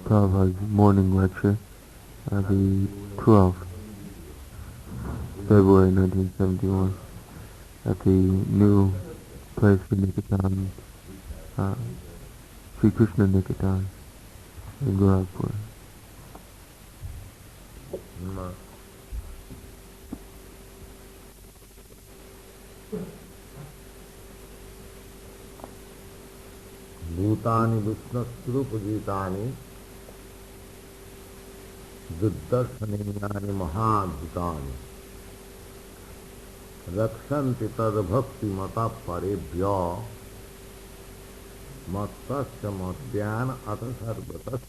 Prabhupada's morning lecture at the 12th February 1971 at the new place for Niketana, Sri Kṛṣṇa Niketana in Gorakhpur. भूतानि विष्णुस्वरूपजीतानि दुर्दर्शनीयानि महाद्भुतानि रक्षन्ति तद्भक्तिमतः परेभ्यो मत्तस्य मद्यान अथ सर्वतः.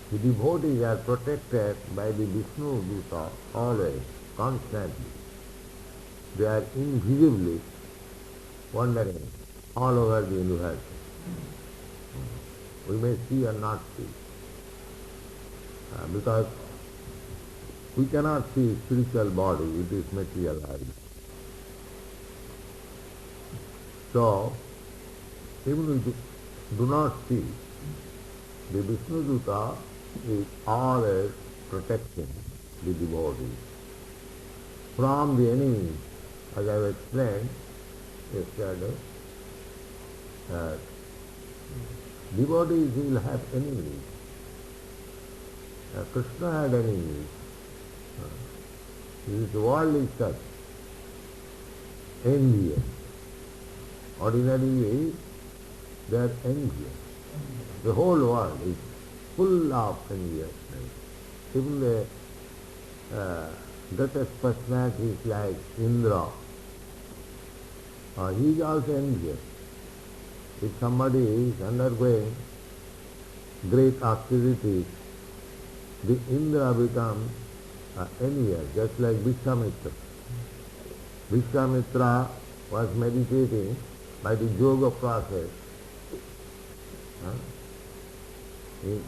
The devotees are protected by the Vishnu Duta always, constantly. They are invisibly wandering all over the universe. We may see or not see. Because we cannot see spiritual body, it is materialized. So, even if we do not see, the Vishnu Duta is always protecting the devotee from the enemies. As I have explained yesterday, devotees will have enemies. Kṛṣṇa had enemies. This world is such, envious. Ordinarily, they are envious. The whole world is full of enviousness. Even the greatest personalities like Indra, he is also envious. If somebody is undergoing great activities, the Indra becomes envious, just like Vishwamitra. Vishwamitra was meditating by the yoga process.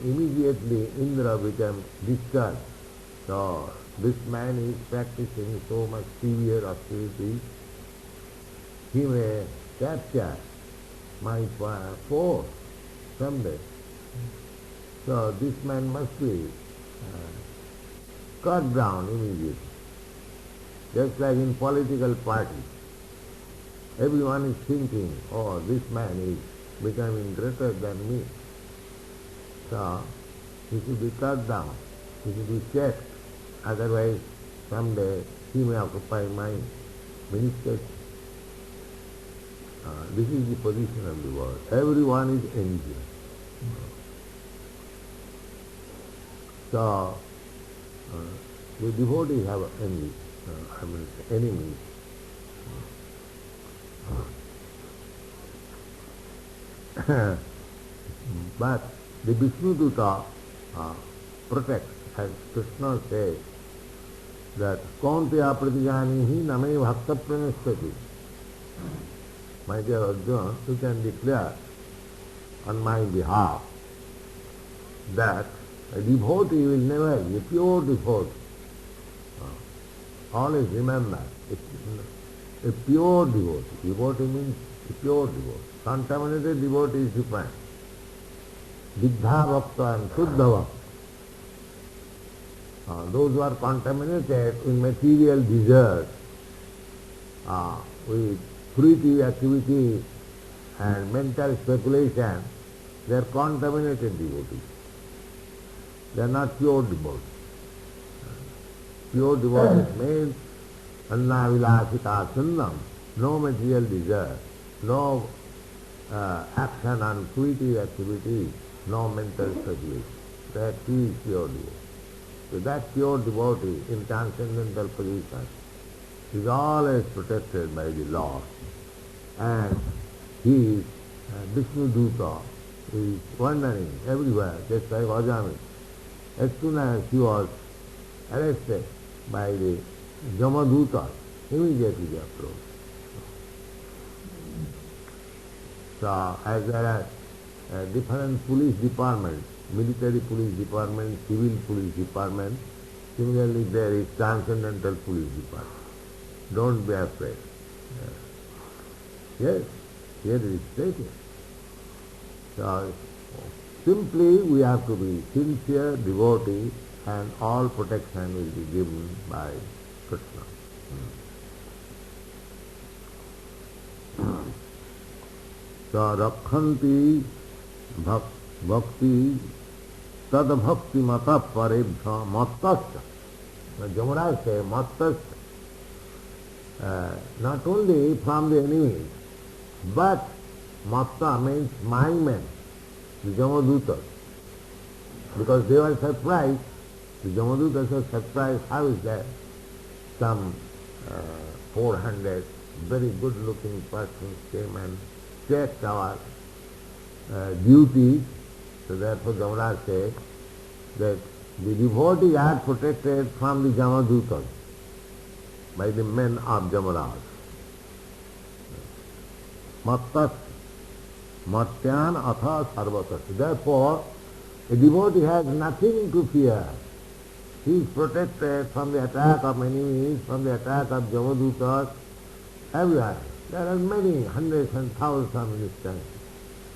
Immediately Indra became disturbed. So this man is practicing so much severe austerity, he may capture my force someday. So this man must be cut down immediately. Just like in political parties, everyone is thinking, oh, this man is becoming greater than me. So he should be cut down, he should be checked, otherwise someday he may occupy my ministry. This is the position of the world. Everyone is envious. So the devotees have enemies. But the Vishnu Duta protects, as Kṛṣṇa says, that Kaunteya pratijanihi name bhakta pranasthati. My dear Arjuna, you can declare on my behalf that a devotee will never be a pure devotee. Always remember, a pure devotee. Devotee means a pure devotee. Contaminated devotee is different. Viddha bhakta and Shuddha bhakta. Those who are contaminated in material desires, with fruitive activity and mental speculation, they are contaminated devotees. They are not pure devotees. Pure devotees means anna vilasita sunnam, no material desire, no action on fruitive activity, no mental speculation. That is pure devotee. So that pure devotee in transcendental position is always protected by the Lord. And he is Vishnu Duta, is wandering everywhere, just like Ajami. As soon as he was arrested by the Jamaduta, immediately he approached. So as there are different police departments, military police department, civil police department, Similarly, there is transcendental police department. Don't be afraid. Yes, here it is stated. So, simply we have to be sincere devotee and all protection will be given by Kṛṣṇa. So, rakhanti bhakti tad bhakti mata parebhya mattasya. Jamaraj says mattasya. Not only from the enemies, but matta means my men, the Jamadutas. Because they were surprised, the Jamadutas were surprised, how is that some 400 very good looking persons came and checked our duties. So therefore Jamaraj said that the devotees are protected from the Jamadutas by the men of Jamaraj. Mattas, Matyan atha sarvatas. Therefore, a devotee has nothing to fear. He is protected from the attack of enemies, from the attack of Jamadutas, everywhere. There are many, hundreds and thousands of instances.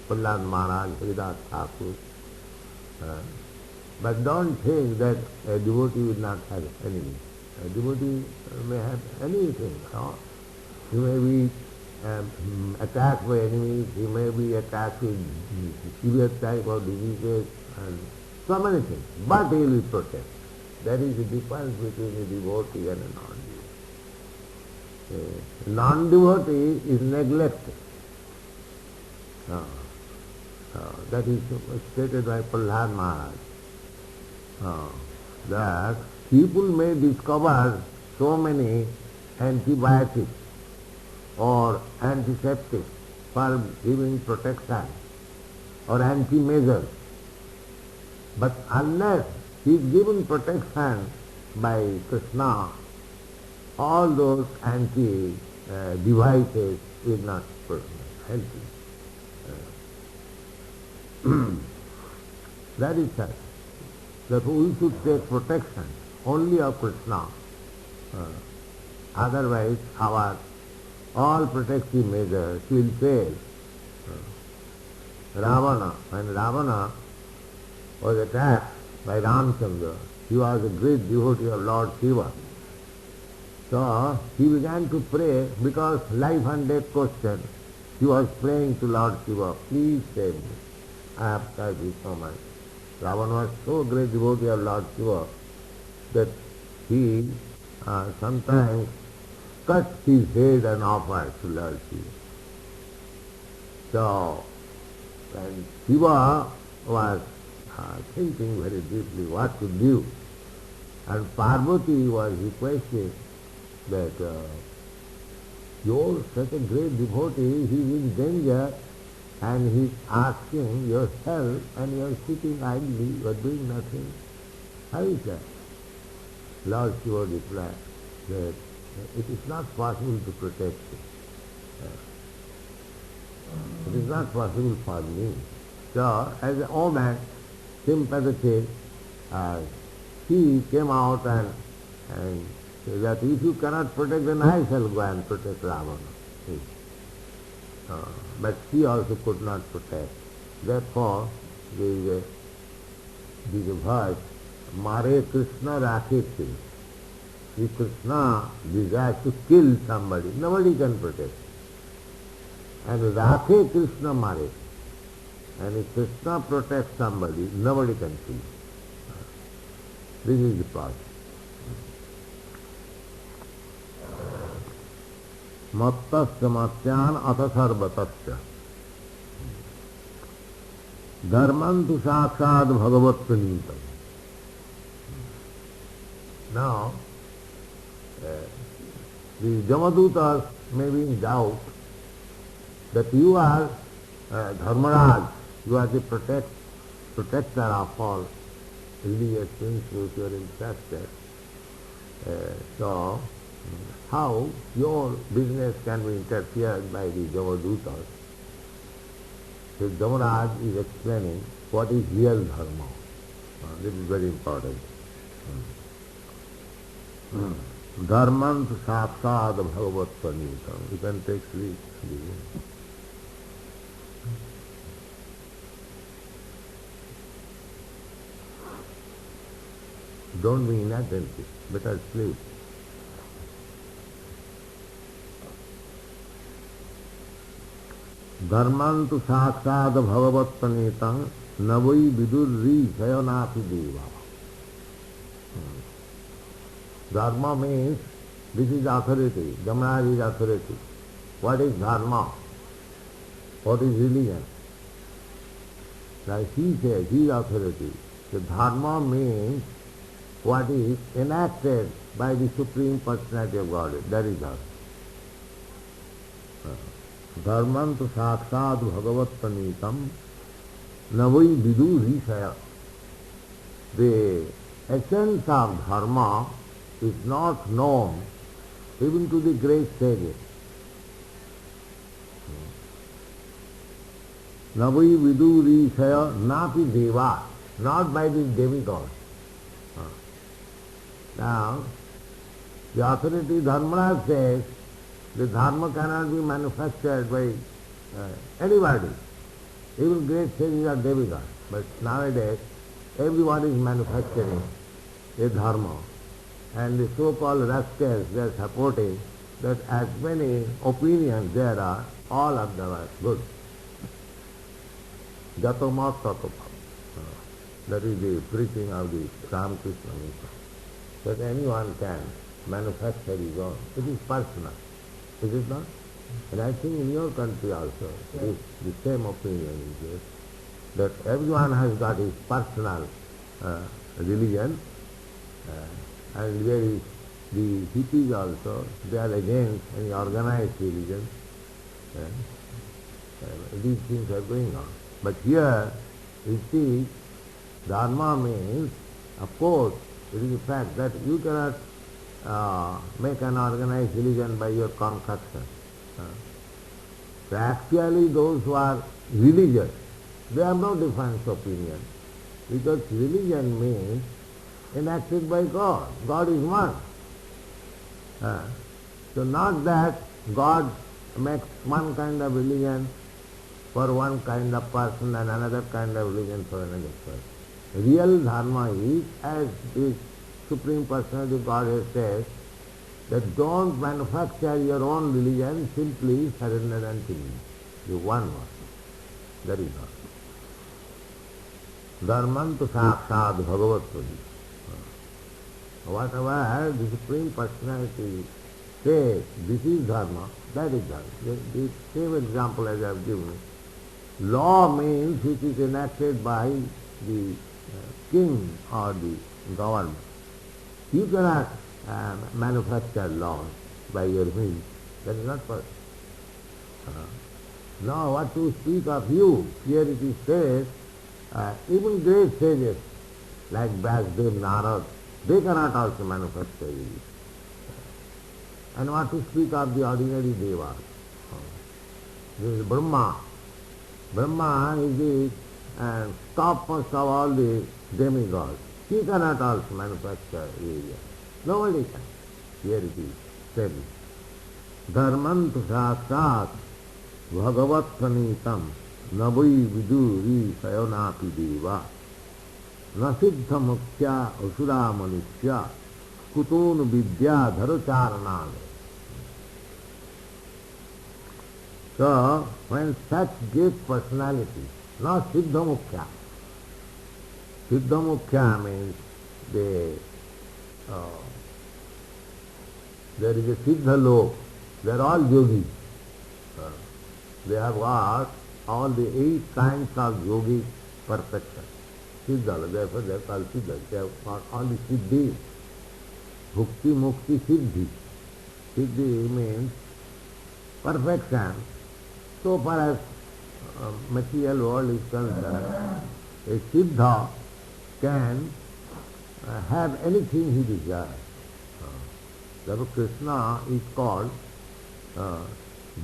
Prahlāda Maharaj, Haridas Thakur. But don't think that a devotee will not have enemies. A devotee may have anything. No? He may be attacked by enemies, he may be attacked with severe type of diseases and so many things. But he will be protected. There is a difference between a devotee and a non-devotee. A non-devotee is neglected. That is stated by Prahlāda Maharaj. That people may discover so many antibiotics or antiseptics for giving protection or anti-measures. But unless he is given protection by Kṛṣṇa, all those anti-devices will not help him. That is such. Therefore we should take protection only of Kṛṣṇa. Otherwise our all protective measures will fail. Ravana, when Ravana was attacked by Ramchandra, he was a great devotee of Lord Shiva. So he began to pray because life and death question. He was praying to Lord Shiva, please save me. I have tried you so much. Ravana was so great devotee of Lord Shiva that he sometimes cut his head and offered to Lord Shiva. So, when Shiva was thinking very deeply what to do, and Parvati was requesting that you're such a great devotee, he is in danger, and he is asking your help, and you are sitting idly, you are doing nothing. How is that? Lord Shiva replied that it is not possible to protect you. It is not possible for me. So, as an woman, sympathetic, he came out and said that if you cannot protect, then I shall go and protect Ravana. But she also could not protect. Therefore, there is a verse, Mare Kṛṣṇa Rakhe Kil. If Kṛṣṇa desires to kill somebody, nobody can protect. And Rakhe Kṛṣṇa Mare. And if Kṛṣṇa protects somebody, nobody can kill. This is the process. Mattasya matyan atha sarvatasya. Dharmantu saksad bhagavat pranītam. Now, the Jamadutas may be in doubt that you are Dharmaraj, you are the protector of all religious principles, you are interested. So, how your business can be interfered by the Jamadutas? So Jamaraj is explaining what is real dharma. This is very important. Dharmant saksad bhagavat panitam. You can take three. Don't be inattentive. Better sleep. Dharmantu saksad bhagavat panitam navai vidurri sayanapi deva. Dharma means this is authority. Yamaraj is authority. What is dharma? What is religion? Like he says, he is authority. The dharma means what is enacted by the Supreme Personality of Godhead. That is dharma. Dharmantu saksad bhagavat panitam navai vidu risaya. The essence of dharma is not known even to the great sages. Navai vidu risaya napi deva, not by the demigods. Now, the authority Dharmaraj says the dharma cannot be manufactured by anybody. Even great sages are demigods. But nowadays, everyone is manufacturing a dharma. And the so-called rascals, they are supporting that as many opinions there are, all of them are good. Jatamat tatapa. That is the preaching of the Ramakrishna mission. That anyone can manufacture his own. It is personal. Is it not? And I think in your country also, the same opinion is there, that everyone has got his personal religion, and there is the hippies also, they are against any organized religion. These things are going on. But here, you see, dharma means, of course, it is a fact that you cannot make an organized religion by your concoction. So actually those who are religious, they have no different opinion. Because religion means enacted by God. God is one. So not that God makes one kind of religion for one kind of person and another kind of religion for another person. Real dharma is, as the Supreme Personality of Godhead says, that don't manufacture your own religion, simply surrender unto me. The one. That is all. Dharmantu saksad bhagavat padi. Whatever the Supreme Personality says, this is dharma, that is dharma. The same example as I have given. Law means which is enacted by the king or the government. You cannot manufacture laws by your means. That is not possible. Now what to speak of you, here it is said, even great sages like Vyasdev, Narad, they cannot also manufacture it. And what to speak of the ordinary devas. This is Brahma. Brahma is the topmost of all the demigods. He cannot also manufacture religion. Nobody can. Here it is said. Dharmantu saksat bhagavat panitam navai viduri sayonapi deva nasiddha mukhya asura manusya kutonu vidya dharacharana. So, when such great personality, not siddha mukhya. Siddha mukhya means there is a siddha lok. They are all yogis. They have got all the 8 kinds of yogic perfection. Siddha, therefore they are called siddha. They have got all the siddhi. Bhukti, mukti, siddhi. Siddhi means perfection. So far as material world is concerned, a siddha can have anything he desires. Therefore Kṛṣṇa is called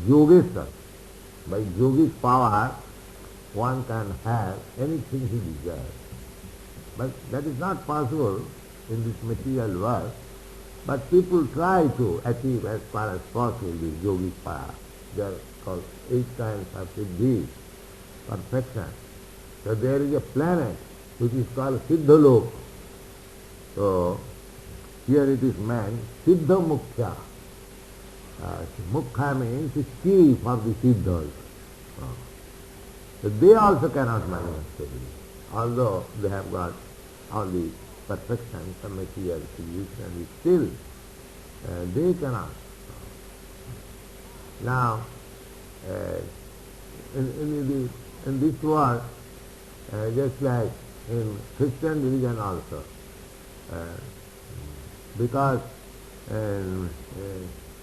Yogeshwar. By yogic power one can have anything he desires. But that is not possible in this material world. But people try to achieve as far as possible this yogic power. They are called 8 kinds of siddhi, perfection. So there is a planet which is called Siddhalok. So here it is meant Siddha Mukhya. Mukhya means the chief of the Siddhas. So they also cannot manifest it, although they have got all the perfection, some material solution, still they cannot. Now, in this world, just like in Christian religion also, because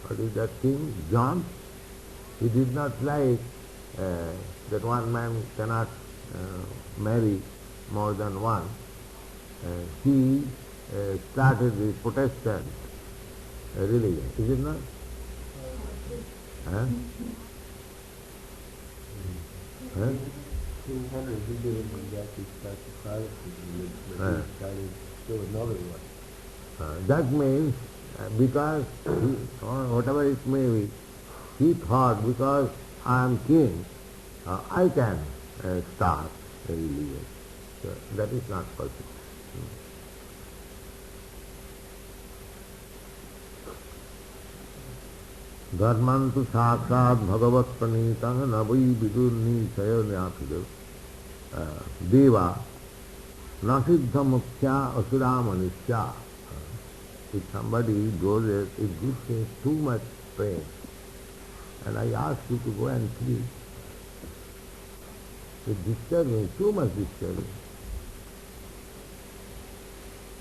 what is that king? John, he did not like that one man cannot marry more than one. He started the Protestant religion, is it not? Huh? Huh? King Henry, he didn't exactly start the Protestant, but he started still another one. That means because he, or whatever it may be, he thought because I am king, I can start a religion. So that is not possible. Dharmantu sakshat bhagavat pranitang navai vidurni sayo nyapidu deva nasiddha mukhya asura manishya. If somebody does it, it gives me too much pain, and I ask you to go and sleep. It disturbs me, too much disturbing.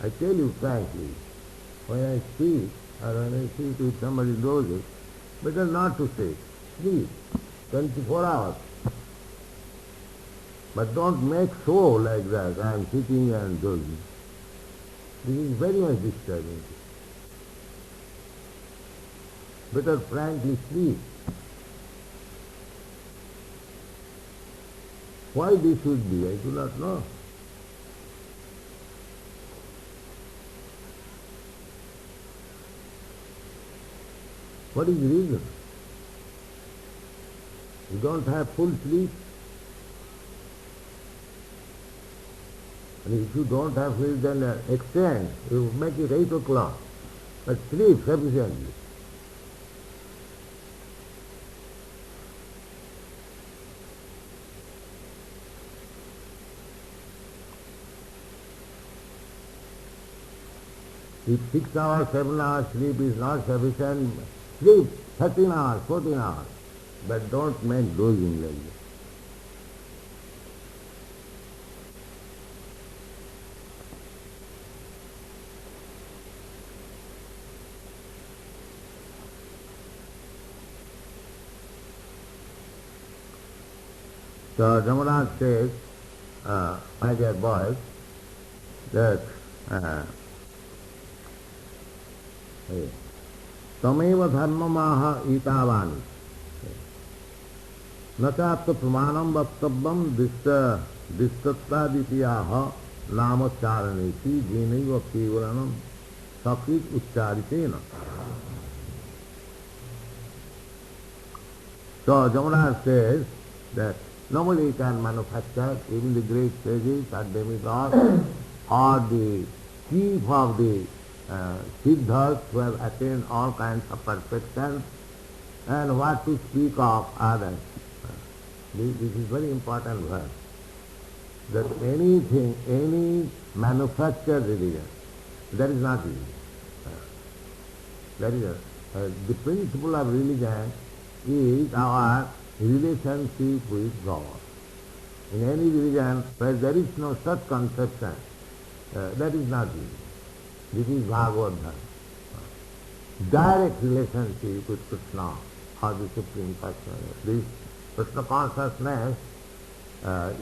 I tell you frankly, when I speak, or when I see if somebody does it, better not to say, sleep, 24 hours. But don't make so like that, I am sitting and dozing. This is very much disturbing. Better frankly sleep. Why this should be, I do not know. What is the reason? You don't have full sleep. And if you don't have sleep, then extend. You make it 8 o'clock. But sleep sufficiently. If 6 hours, 7 hours sleep is not sufficient, sleep 13 hours, 14 hours. But don't make dozing like this. So Jamaraj says, my dear boys, that Tameva dharmamaha itavani natapta pramanam vaptabbam distattaditiyaha namacharaneti jenaiva kevalanam sakrit uccharitena. So Jamaraj says that nobody can manufacture, even the great sages or demigods or the chief of the siddhas who have attained all kinds of perfection, and what to speak of others. This is very important verse. That anything, any manufactured religion, that is not religion. That is the principle of religion is our relationship with God. In any religion where there is no such conception, that is not religion. This is Bhāgavatam. Direct relationship with Kṛṣṇa or the Supreme Personality. This Kṛṣṇa consciousness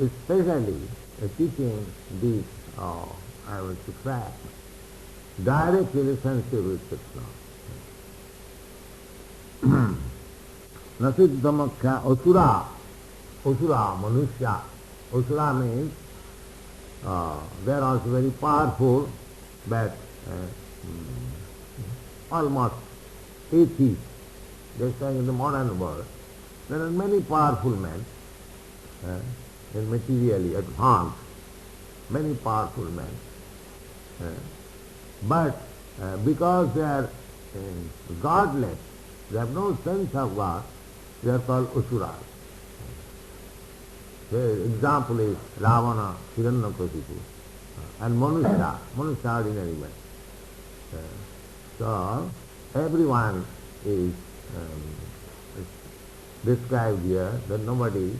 is specially teaching this, I will say, fact. Direct relationship with Kṛṣṇa. Nasiddhamakya asura, asura, manusya. Asura means they are also very powerful, but almost atheists. Just like in the modern world, there are many powerful men, and materially advanced, many powerful men. But because they are godless, they have no sense of God, they are called asuras. The example is Ravana, Hiranyakasipu, and Manusya, ordinary man. So everyone is described here that nobody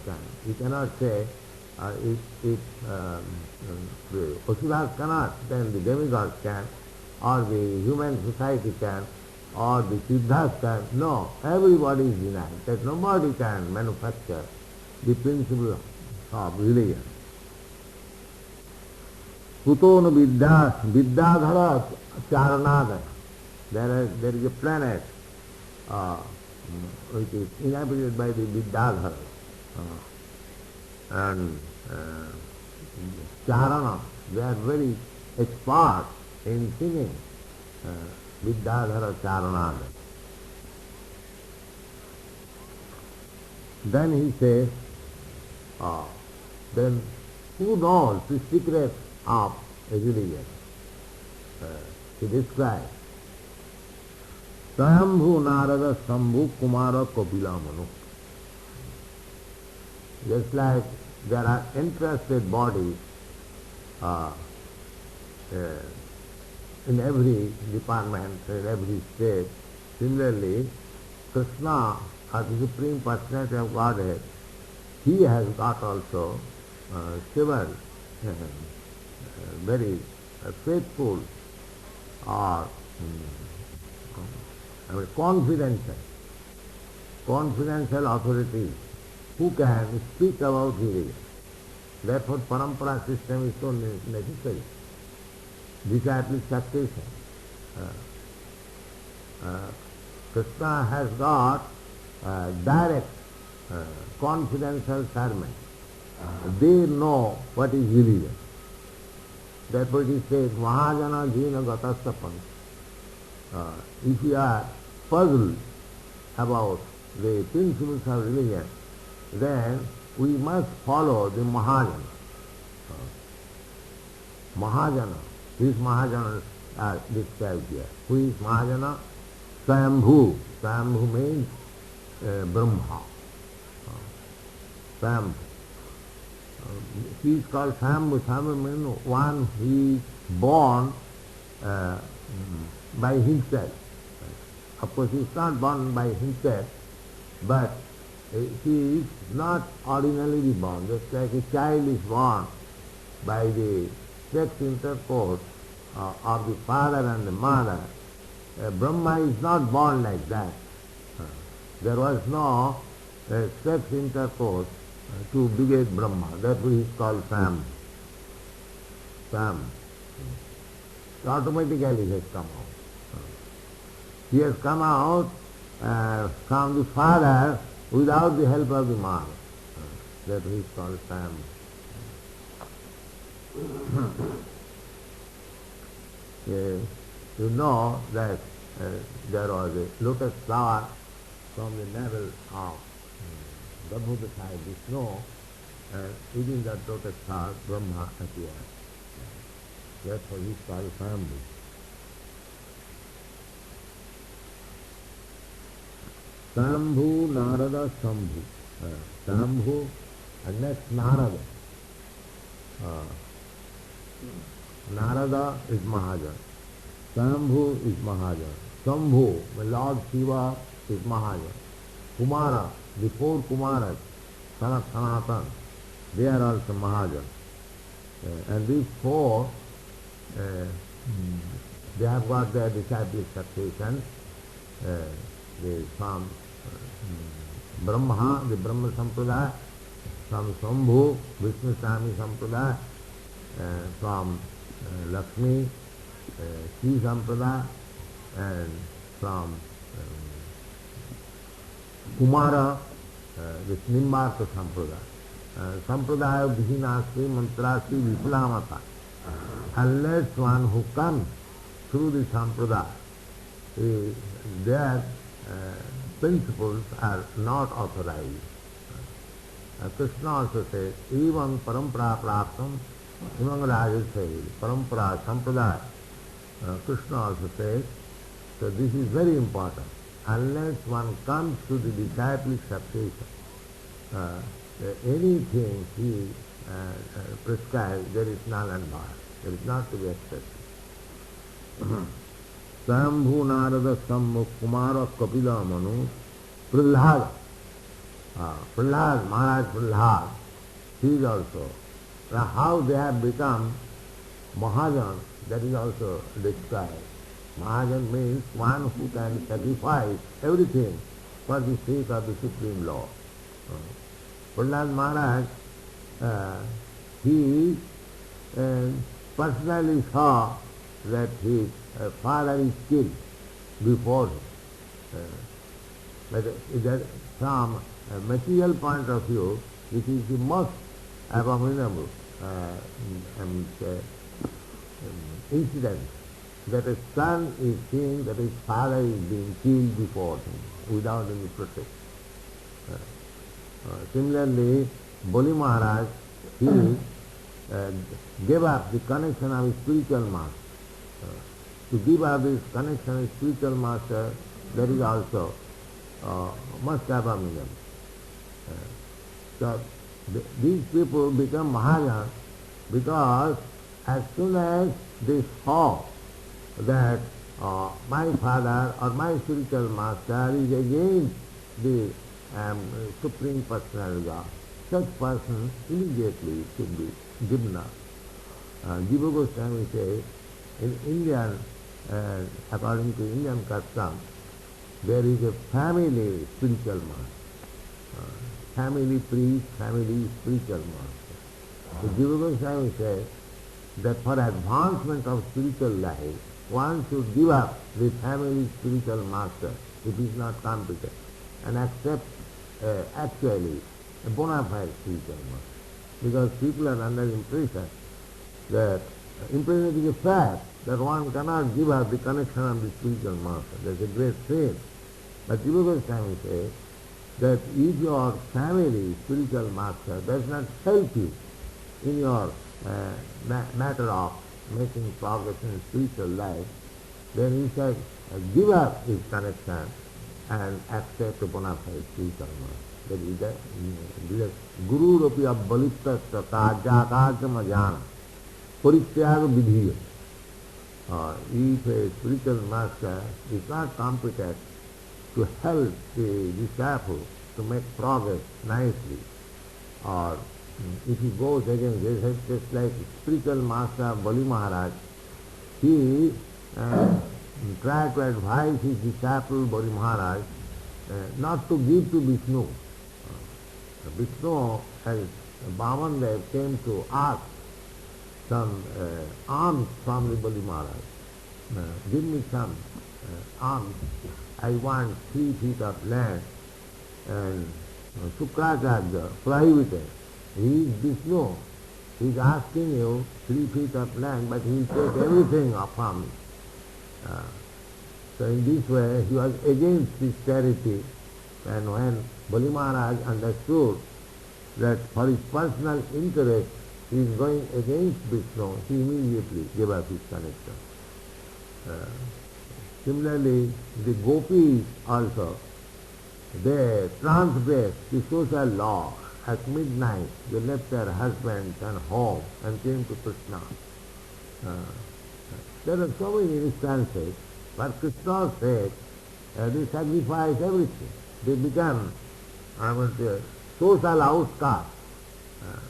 can. You cannot say if the asuras cannot, then the demigods can, or the human society can, or the siddhas can. No, everybody is denied that nobody can manufacture the principle of religion. Kutonu vidyadhara charanada. There is a planet which is inhabited by the vidyadhara. And charana, they are very expert in singing vidyadhara charanada. Then he says, then who knows the secret of a religion? He describes Swayambhu Narada Sambhu Kumara Kapila Manu. Just like there are interested bodies in every department, in every state, similarly, Kṛṣṇa, as the Supreme Personality of Godhead, he has got also several very faithful or confidential authorities who can speak about religion. Therefore, parampara system is so necessary. Disciple succession. Kṛṣṇa has got direct confidential servants. They know what is religion. Therefore it says, Mahajana jina gatastapan. If you are puzzled about the principles of religion, then we must follow the Mahajana. Mahajana. These Mahajanas are described here. Who is Mahajana? Swayambhu. Swayambhu means Brahma. Swayambhu. He is called Swayambhu. Swayambhu means one who is born by himself. Of course, he is not born by himself, but he is not ordinarily born. Just like a child is born by the sex intercourse of the father and the mother, Brahma is not born like that. There was no sex intercourse to beget Brahma. Therefore he is called Sam. Sam. Automatically he has come out. He has come out from the father without the help of the mother. Therefore he is called Sam. You know that there was a lotus flower from the navel of the Bhāgavatam, Vishnu, and within that lotus flower Brahma appeared. Therefore he is called Swayambhu. Swayambhu, Narada, Sambhu. Swayambhu and next Narada. Narada is Mahajan. Swayambhu is Mahajan. Sambhu, the Lord Shiva, is Mahajan. Kumara, the four Kumaras, Sanatan, they are also Mahajan. And these four, they have got their disciplic succession. From Brahma, the Brahma Sampradaya, from Sambhu, Vishnu Swami Sampradaya, from Lakshmi, Sri Sampradaya, and from Kumara, the Nimbarka Sampradaya. Sampradaya Bhinasri Mantrasri Viplamata. Unless one who comes through the Sampradaya their principles are not authorized. Kṛṣṇa also says, Evam parampara praptam imam rajasai parampara sampradaya. Kṛṣṇa also says, so this is very important. Unless one comes to the disciplic succession, anything he prescribes, there is null and void. There is not to be accepted. Swayambhu Narada Sammukh Kumara Kapila Manu Prahlad. Prahlad, Maharaj Prahlad, he is also. Now how they have become Mahajan, that is also described. Mahajan means one who can sacrifice everything for the sake of the Supreme Lord. Prahlad Maharaj, he personally saw that his father is killed before him. But from a material point of view, it is the most abominable incident that a son is seeing that his father is being killed before him without any protection. Similarly, Bali Maharaj, he gave up the connection of his spiritual master. To give up this connection with spiritual master, that is also most abominable. So these people become Mahajans because as soon as they saw that my father or my spiritual master is against the Supreme Personality God, such person immediately should be given up. Jiva Goswami says, in Indian, according to Indian custom, there is a family spiritual master, family priest, family spiritual master. So Jiva Goswami says that for advancement of spiritual life, one should give up the family spiritual master if he is not competent and accept actually a bona fide spiritual master. Because people are under impression that impression is a fact that one cannot give up the connection of the spiritual master. That's a great sin. But Jiva Goswami says that if your family spiritual master does not help you in your matter of making progress in spiritual life, then you should give up his connection and accept a bona fide spiritual master. That is the Guru Rapi Abbaliptasya Kajya Jana Parityaga Vidhiya. If a spiritual master is not competent to help the disciple to make progress nicely, or if he goes against this, just like spiritual master Bali Maharaj, he tried to advise his disciple Bali Maharaj not to give to Vishnu. Vishnu, as Vamandev came to ask some alms from the Bali Maharaj. Give me some alms. I want 3 feet of land. And Sukracharya prohibited. He is Vishnu. He is asking you 3 feet of land, but he will take everything from me. So in this way he was against this charity, and when Bali Maharaj understood that for his personal interest he is going against Vishnu, he immediately gave up his connection. Similarly, the gopis also, they transgressed the social law. At midnight they left their husbands and home and came to Kṛṣṇa. There are so many instances where Kṛṣṇa said they sacrifice everything. They become social outcasts.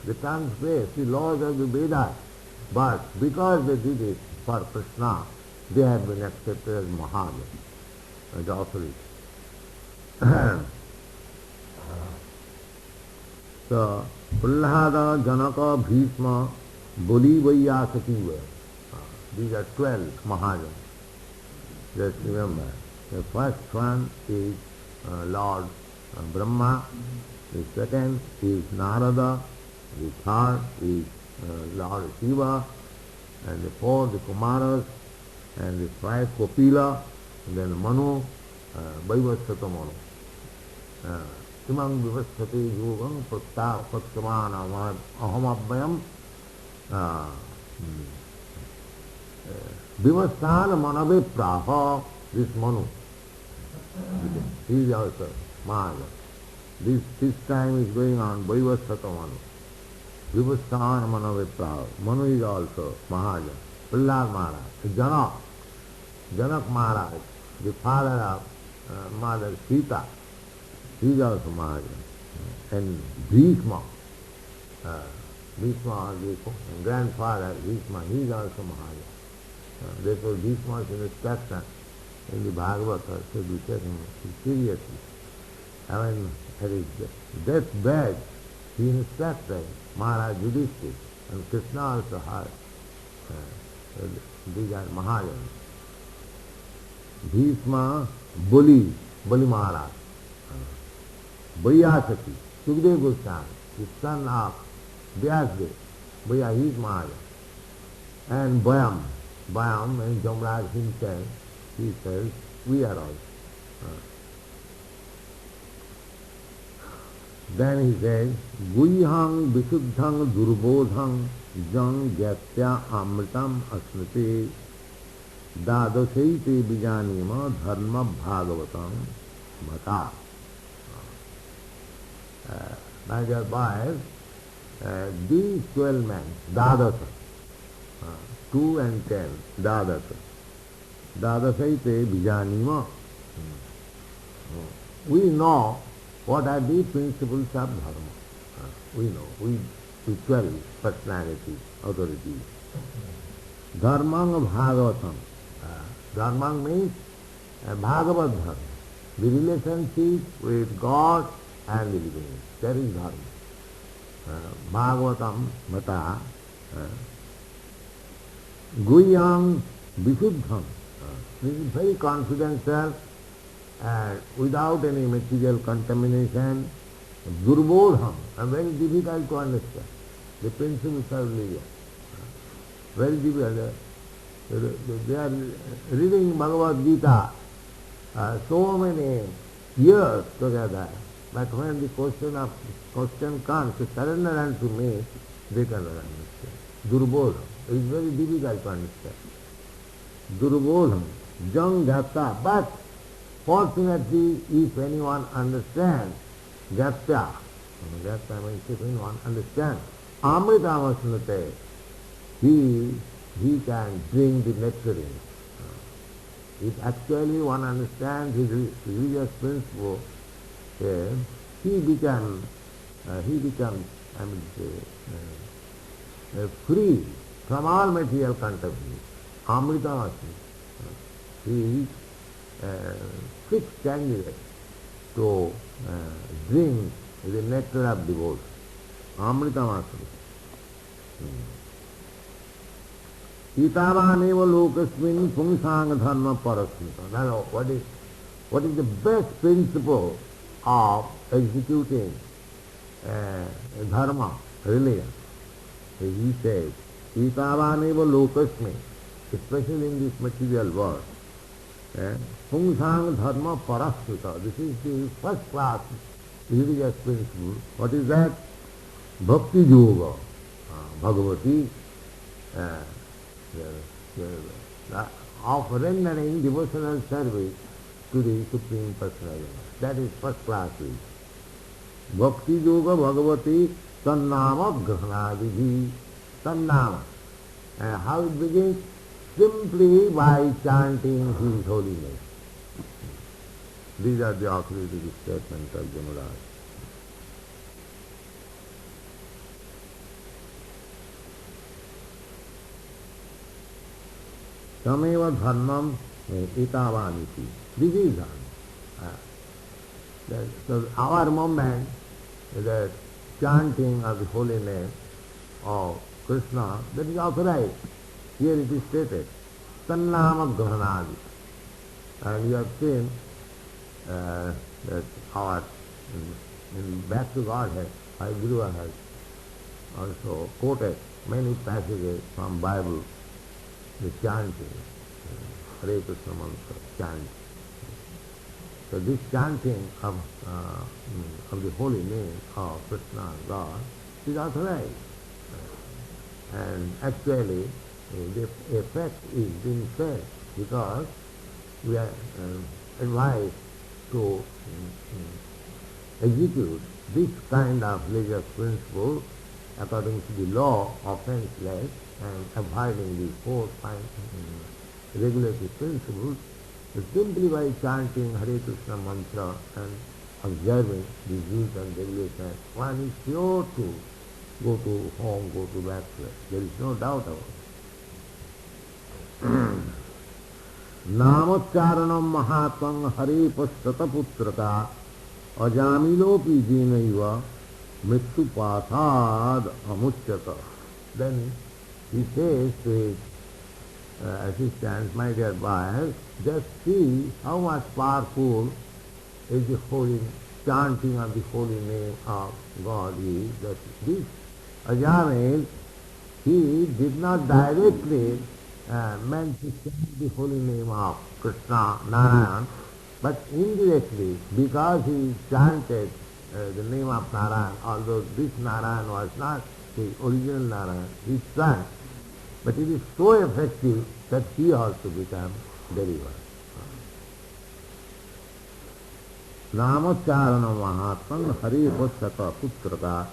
They transgress the laws of the Vedas. But because they did it for Kṛṣṇa, they have been accepted as Mahajan, as authorities. So, Prahlada, Janaka, Bhishma, Bali, Vaiyasaki. These are 12 Mahajans. Just remember, the first one is Lord Brahma, the second is Narada, the third is Lord Shiva, and the fourth the Kumaras, and the 5 Kapila, then Manu, Vaivasthata Manu. Imam Vivasthati Yogam Pratta Patsamana Ahamabhyam Vivasthana Manave Praha, this Manu. He is also Mahaja. This time is going on Vaivasthata Manu. Vivasthana Manave Praha. Manu is also Mahaja. Prahlad Maharaj. Janak Maharaj, the father of Mother Sita, he is also Mahaja. And Bhishma, Bhishma, the grandfather Bhishma, he is also Mahaja. Therefore Bhishma's instruction in the Bhāgavatam should be taken seriously. I mean, at his deathbed, he instructed Maharaj Yudhishthira, and Kṛṣṇa also had. These are Mahajans. Bhishma, Bali Maharaj, Vyasati, Sukdev Goswami, the son of Vyasdev, Vaya, he is Mahajan. And Bhayam, and Jamraj himself, he says, we are all. Then he says, Guihang Visuddhang Durbodhang Jang Gyatya Amritam Asmriti Dadasaite Bijanima Dharma Bhāgavatam Mata. My dear boys, these 12 men, Dadasa, 2 and 10, Dadasa, Dadasaite Bijanima. We know what are the principles of Dharma. We know, we 12 personalities, authorities. Dharmang Bhāgavatam. Dharmang means Bhagavad Dharma, the relationship with God and the living. That is Dharma. Bhāgavatam Mata. Guhyam Visuddham. This is very confidential and without any material contamination. Durbodham, very difficult to understand. The principles of religion. Very difficult. They are reading Bhagavad Gita so many years together, but when the question comes to surrender unto me, they cannot understand. Durbodham. It is very difficult to understand. Durbodham, jang jata, but fortunately if anyone understands, jata means if anyone understands, amritamasnate, he can drink the nectarine. If actually one understands his religious principle, he becomes free from all material contamination. Amritamasnate. He is fixed candidate to drink the nectar of devotion. Amritamasnate. Itavaneva lokasmin pungsang dharma parasmita. Now, what is the best principle of executing dharma, religion? He says, Itavaneva lokasmin, especially in this material world, pungsang dharma parasmita. This is the first class religious principle. What is that? Bhakti yoga, Bhagavati, of rendering devotional service to the Supreme Personality. That is first class. Bhakti yoga Bhagavati tannama grhanadidhi. Tannama. How it begins? Simply by chanting His holiness. These are the authoritative statements of Yamaraj. Tameva dharmam itavaniti. This is dharma. So our movement, the chanting of the holy name of Kṛṣṇa, that is authorized. Here it is stated, Tannama Grahanadi. And you have seen that our, in Back to Godhead, our Guru has also quoted many passages from Bible, the chanting. Hare Krishna mantra, chant. So this chanting of the holy name of Krishna, God, is authorized. And actually, the effect is being felt because we are advised to execute this kind of religious principle according to the law, offenseless, and avoiding the four regulative principles, simply by chanting Hare Krishna mantra and observing the rules and regulations, one is sure to go to home, go to back place. There is no doubt about it. Namocharanam mahatmang Hare pasthata putraka ajamilopi jinaiva mritupāthād amuchyata. Then he says to his assistants, my dear boys, just see how much powerful is the holy chanting of the holy name of God is. That this Ajamil, he did not directly meant to chant the holy name of Krishna, Narayan, but indirectly, because he chanted the name of Narayan, although this Narayan was not the original Narayan, his son, but it is so effective that he also became delivered. Namacharana Mahatman Hare Pasthata Putraka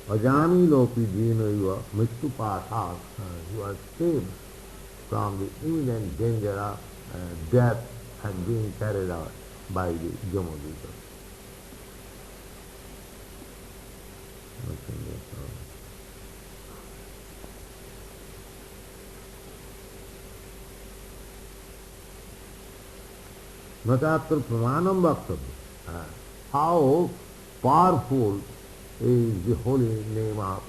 Ajami Lopi Jinaiva Mritupāthād. He was saved from the imminent danger of death and being carried out by the Jamadutta. Natatra pramanam bhaktavya. How powerful is the holy name of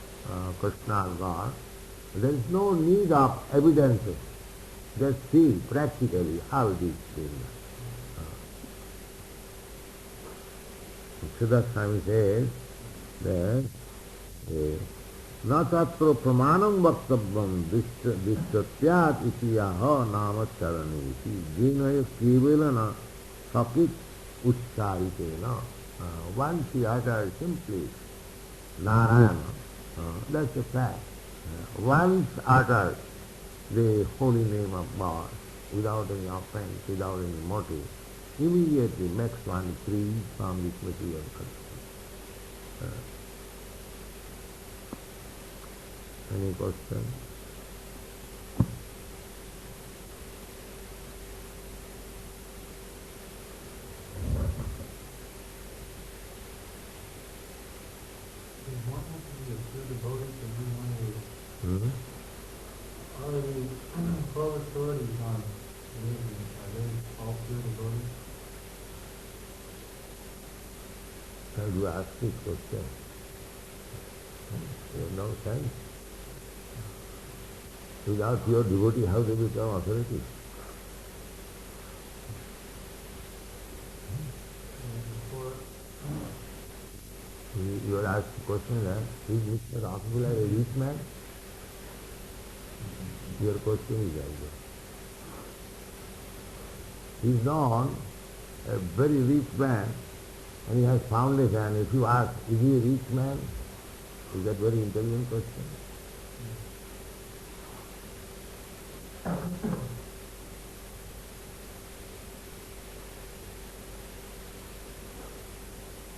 Krishna, God. There is no need of evidences. Just see practically how it is being done. Siddhartha Swami says that natatra pramanam bhaktavya dishatyat itiyaha namacharane iti jinaya kevalana sakit uchcharitena. Once he uttered simply Narayana, that's a fact. Once uttered the holy name of God without any offense, without any motive, immediately makes one free from this material condition. Any question? Are the 12 authorities on religion, are they all pure devotees? How do you ask this question? You have no sense. Without your devotee, how they become authority? You are asked the question that, is Mr. Rafagula a rich man? Your question is like that. He is known a very rich man and he has foundation. If you ask, is he a rich man? Is that very intelligent question?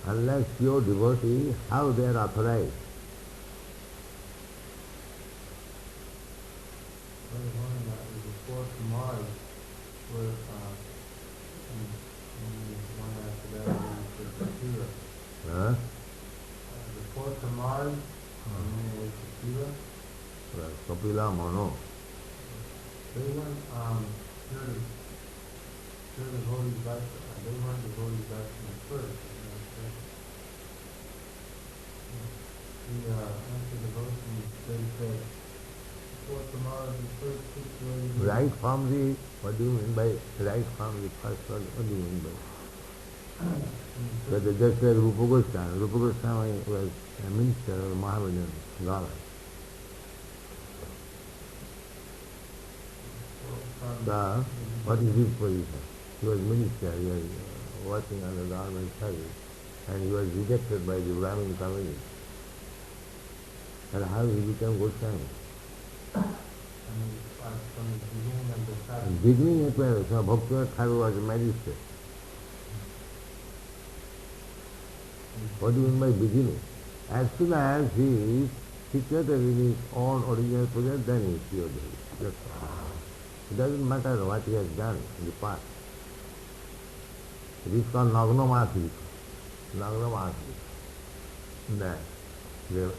Unless your devotee, how they are authorized? Before Mars, where one after that was Shiva. Huh? Before Mars, and then it was Shiva. Well, Kapila Mano. They weren't pure devotees back. They weren't devotees back from the first. The answer devotion, they said, before tomorrow, the first situation. Right from the, what do you mean by right from the first word? What do you mean by? But just like Rupa Goswami. Rupa Goswami was a minister of Mahavajana Gala. What is his position? He was minister, he was working under government service, and he was rejected by the Brahmin community. And how he became Goswami? From the beginning of the service. Beginning it was, so Bhaktivinoda Thakur was a magistrate. What do you mean by beginning? As soon as he is situated in his own original position, then he is pure devotee. That's all. It doesn't matter what he has done in the past. It is called Nagnamati. Nagnamati.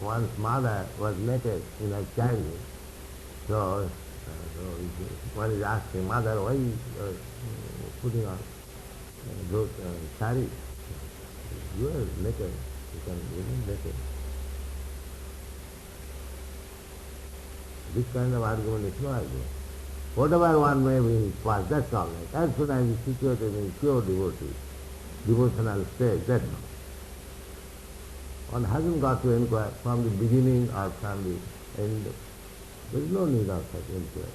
One's mother was naked in her childhood. So one is asking, mother, why you putting on those saris? You are naked. You can remain naked. This kind of argument is no argument. Whatever one may be in his past, that's all right. As soon as he is situated in pure devotee, devotional state, that's all. One hasn't got to inquire from the beginning or from the end. There is no need of such inquiry.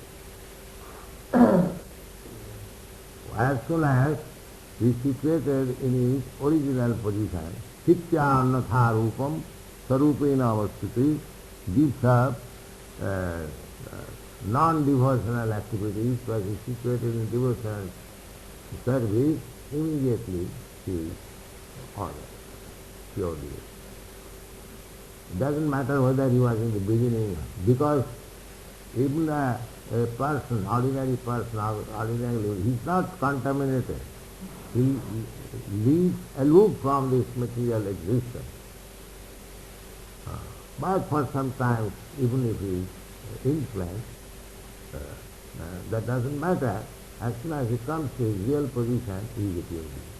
As soon as he is situated in his original position, Sitya Annatha Rupam Sarupena Avastiti, gives up non-devotional activities, but is situated in devotional service, immediately he is honored, pure devotee. It doesn't matter whether he was in the beginning, because even a person, ordinary person, ordinary, he is not contaminated. He lives aloof from this material existence. But for some time, even if he is influenced, that doesn't matter. As soon as he comes to his real position, he is a pure devotee.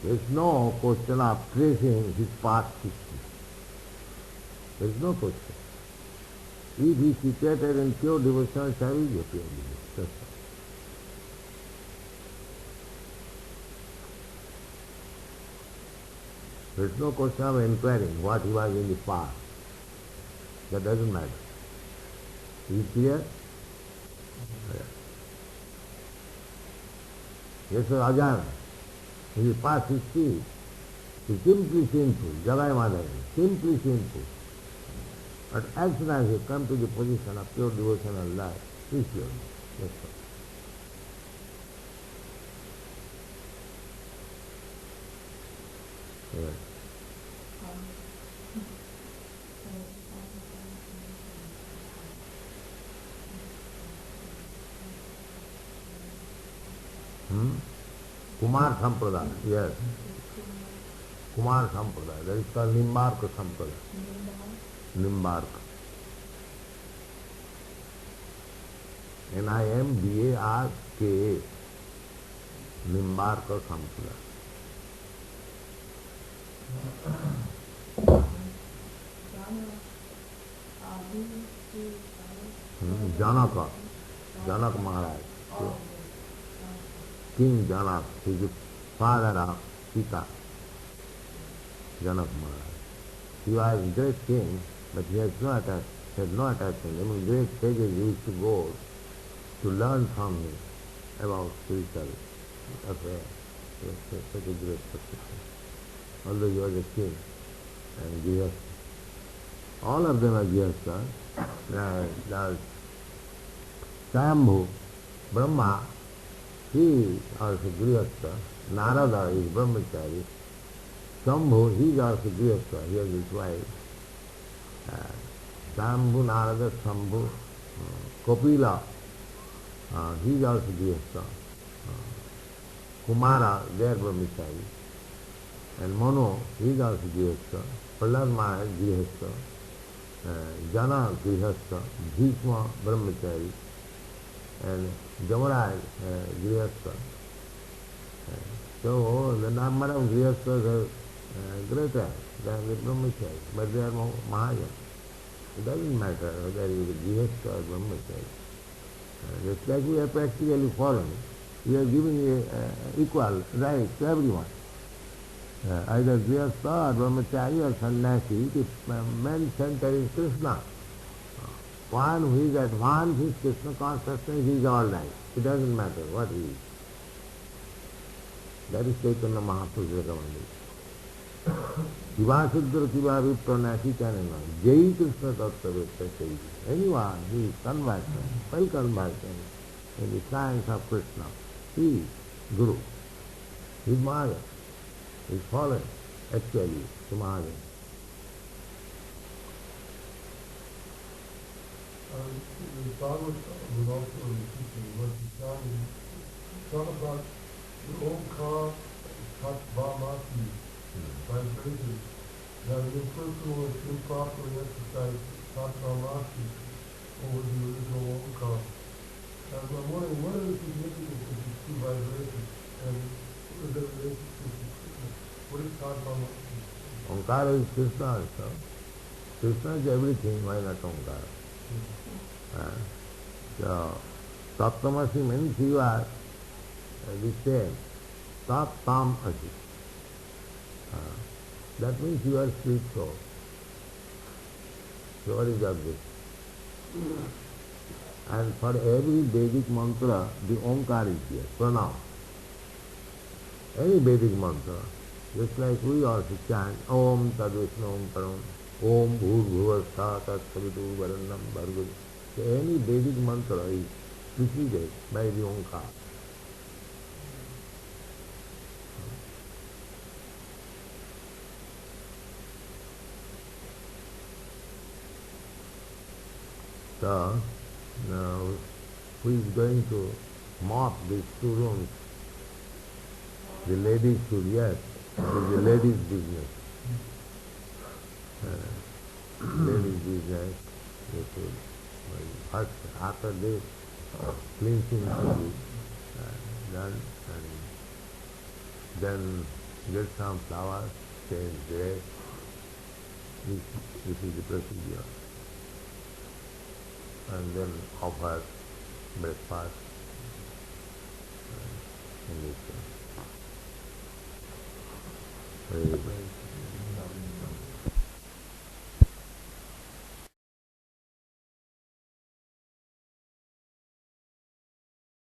There is no question of tracing his past history. There is no question. If he is situated in pure devotional service, he is a pure devotee. That's all. There is no question of inquiring what he was in the past. That doesn't matter. Is it clear? Yes, sir, Ajahn. His past history is simply sinful, Jagai Madhai, simply sinful. But as soon as you come to the position of pure devotional life, he is pure. That's all. Yes. Kumar Sampradaya, yes. Kumar Sampradaya, that is called Nimbarka Sampradaya. Nimbarka. Nimbarka. Nimbarka Sampradaya. Janaka, Janak Maharaj. King Janak, he is the father of Sita, Janak Maharaj. He was a great king, but he had no attachment. Even great sages used to go to learn from him about spiritual affairs. He was such a great person. Although he was a king and Grihastha. All of them are Grihastha. Swayambhu, Brahma, he is also Grihastha. Narada is Brahmachari. Shambhu, he is also Grihastha. He has his wife. Swayambhu, Narada, Shambhu, Kapila, he is also Grihastha. Kumara, they are Brahmachari. And Mano, he is also Grihastha. Prahlad Maharaj, Grihastha. Jana, Grihastha. Bhishma, Brahmachari. And Jamaraj, Grihastha. So the number of Grihasthas are greater than the Brahmachari, but they are Mahajan. It doesn't matter whether you are Grihastha or Brahmachari. Just like we are practically following, we are giving equal right to everyone. Either Grihastha or Brahmachari or Sannyasi, the main center is Kṛṣṇa. one who is advanced in Krishna consciousness, he is all right. It doesn't matter what he is. That is Chaitanya Mahaprabhu's recommendation. Kiva Siddhara Kiva Viprana Kitanena Jai Krishna Tattva Vetta Chaitanya. Anyone who is conversant, well conversant in the science of Krishna, he is Guru. He is Mahajan. He is fallen, actually, to Mahajan. The Bhāgavatam was also in the teaching, what he talk about the Omkar Tatvamasi vibration. Now, the person who is improperly exercised Tatvamasi over the original Omkar. I'm wondering, what is the significance of these two vibrations, and what is their relationship to Krishna? What is Tatvamasi? Omkara is Krishna also. Krishna is everything, why not Omkara? So, Tattvamasi means you are the same. Tat-tam-asi. That means you are sweet soul. So what is the object? And for every Vedic mantra, the Omkar is here, pranam. Any Vedic mantra, just like we also chant, Om Tadvishnu Om Param, Om Bhūr-bhuvastha Tat-savitu Varannam Bhargava. So any Vedic mantra is preceded by the Omkar. So, now, who is going to mop these two rooms? The ladies should, yes, it is the ladies' business. Ladies' business, they should, first, after this, cleansing should be done, and then get some flowers, change dress. This is the procedure. And then offer breakfast in this way. Very nice.